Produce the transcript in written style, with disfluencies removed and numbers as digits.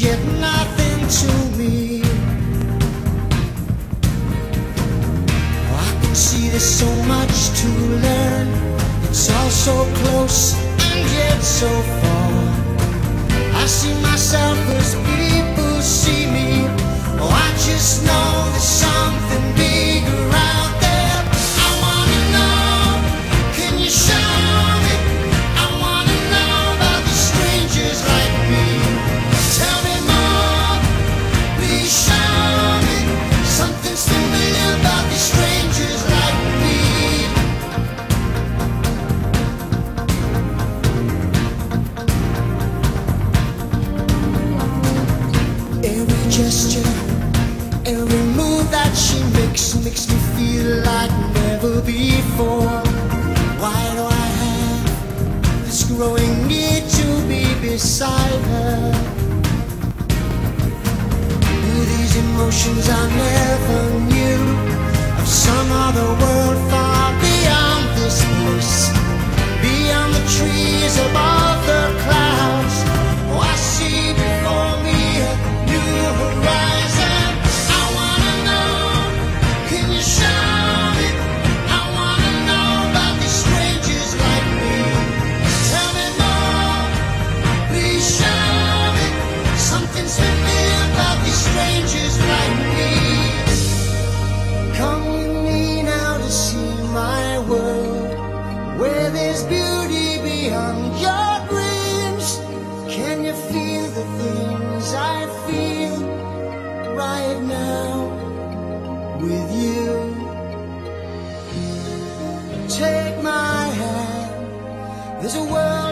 get nothing to me. I can see there's so much to learn. It's all so close and yet so far. I see myself as people see me. Oh, I just know there's something bigger out there. I wanna know, can you show me? I wanna know about the strangers like me. Tell me more, please show me. Something's familiar about these strangers like me. Every gesture, every move that she makes me feel like never before. Why do I have this growing need to be beside her? These emotions I never knew, of some other world far beyond this place, beyond the trees, above the clouds. Oh, I see before me a new horizon. I wanna know, can you show me? I wanna know about these strangers like me. Tell me more, please show me. Something's familiar about these strangers like me. Come with me now to see my world, where there's beauty beyond your dreams. Can you feel the things I feel right now with you? Take my hand, there's a world